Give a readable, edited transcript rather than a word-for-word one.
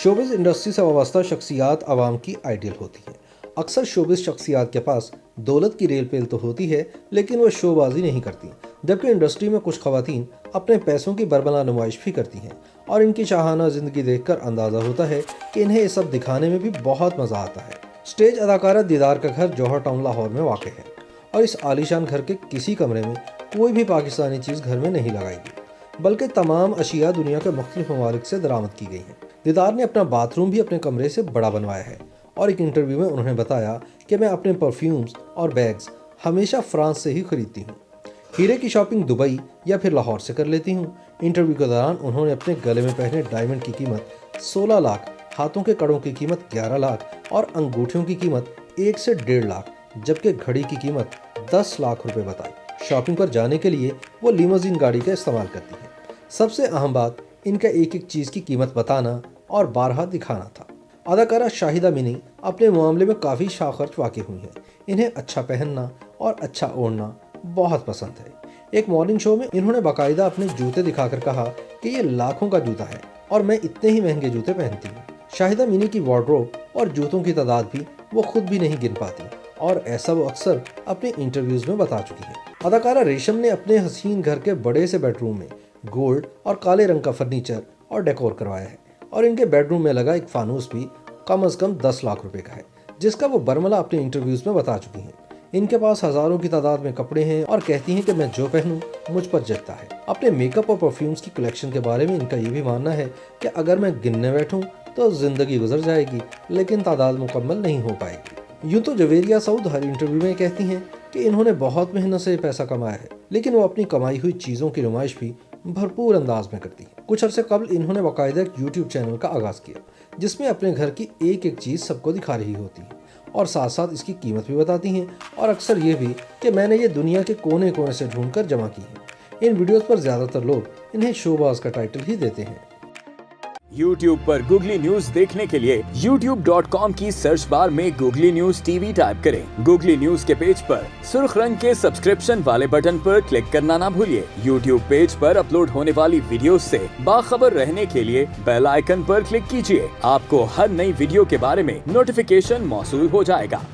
Showbiz industry से वाबस्ता शख्सियात आवाम की आइडियल होती हैं। अक्सर शोबिज़ शख्सियात के पास दौलत की रेल पेल तो होती है, लेकिन वो शोबाजी नहीं करती। जबकि इंडस्ट्री में कुछ खवातीन अपने पैसों की बरबला नुमाइश भी करती हैं और इनकी शाहाना जिंदगी देखकर अंदाज़ा होता है कि इन्हें ये सब दिखाने में भी बहुत मज़ा आता है। स्टेज अदाकारा दीदार का घर जौहर टाउन लाहौर में वाक़ है और इस आलीशान घर के किसी कमरे में कोई भी पाकिस्तानी चीज़ घर में नहीं लगाएगी, बल्कि तमाम अशिया दुनिया के मुख्तलिफ ममालिक से दरामद की गई हैं। दीदार ने अपना बाथरूम भी अपने कमरे से बड़ा बनवाया है और एक इंटरव्यू में उन्होंने बताया कि मैं अपने परफ्यूम्स और बैग्स हमेशा फ्रांस से ही खरीदती हूँ। हीरे की शॉपिंग दुबई या फिर लाहौर से कर लेती हूँ। इंटरव्यू के दौरान उन्होंने अपने गले में पहने डायमंड की कीमत 16 लाख, हाथों के कड़ों की कीमत 11 लाख और अंगूठियों की कीमत 1 से 1.5 लाख, जबकि घड़ी की कीमत 10 लाख रुपए बताई। शॉपिंग पर जाने के लिए वो लिमोजिन गाड़ी का इस्तेमाल करती हैं। सबसे अहम बात इनका एक एक चीज़ की कीमत बताना और बारहा दिखाना था। अदाकारा शाहिदा मिनी अपने मामले में काफ़ी शाखर्च वाक़ई हुई हैं। इन्हें अच्छा पहनना और अच्छा ओढ़ना बहुत पसंद है। एक मॉर्निंग शो में इन्होंने बाकायदा अपने जूते दिखाकर कहा कि ये लाखों का जूता है और मैं इतने ही महंगे जूते पहनती हूँ। शाहिदा मिनी की वार्डरोब और जूतों की तादाद भी वो खुद भी नहीं गिन पाती और ऐसा वो अक्सर अपने इंटरव्यूज़ में बता चुकी है। अदाकारा रेशम ने अपने हसीन घर के बड़े से बेडरूम में गोल्ड और काले रंग का फर्नीचर और डेकोर करवाया है और इनके बेडरूम में लगा एक फानूस भी कम से कम 10 लाख रुपए का है, जिसका वो बरमला अपने इंटरव्यूज में बता चुकी हैं। इनके पास हजारों की तादाद में कपड़े हैं और कहती हैं कि मैं जो पहनूं मुझ पर जचता है। अपने मेकअप और परफ्यूम्स की कलेक्शन के बारे में इनका ये भी मानना है कि अगर मैं गिनने बैठूं तो जिंदगी गुजर जाएगी, लेकिन तादाद मुकम्मल नहीं हो पाएगी। यूं तो जवेरिया सऊद हर इंटरव्यू में कहती हैं कि इन्होंने बहुत मेहनत से पैसा कमाया है, लेकिन वो अपनी कमाई हुई चीज़ों की नुमाइश भी भरपूर अंदाज में करती हैं। कुछ अरसे कबल इन्होंने बाकायदा एक यूट्यूब चैनल का आगाज़ किया, जिसमें अपने घर की एक एक चीज़ सबको दिखा रही होती है और साथ साथ इसकी कीमत भी बताती हैं और अक्सर ये भी कि मैंने ये दुनिया के कोने कोने से ढूंढकर जमा की है। इन वीडियोस पर ज़्यादातर लोग इन्हें शोबाज का टाइटल ही देते हैं। YouTube पर गूगली न्यूज देखने के लिए youtube.com की सर्च बार में गूगली न्यूज टीवी टाइप करें। गूगली न्यूज के पेज पर सुर्ख रंग के सब्सक्रिप्शन वाले बटन पर क्लिक करना ना भूलिए। YouTube पेज पर अपलोड होने वाली वीडियोस से बाखबर रहने के लिए बेल आइकन पर क्लिक कीजिए। आपको हर नई वीडियो के बारे में नोटिफिकेशन मौसूल हो जाएगा।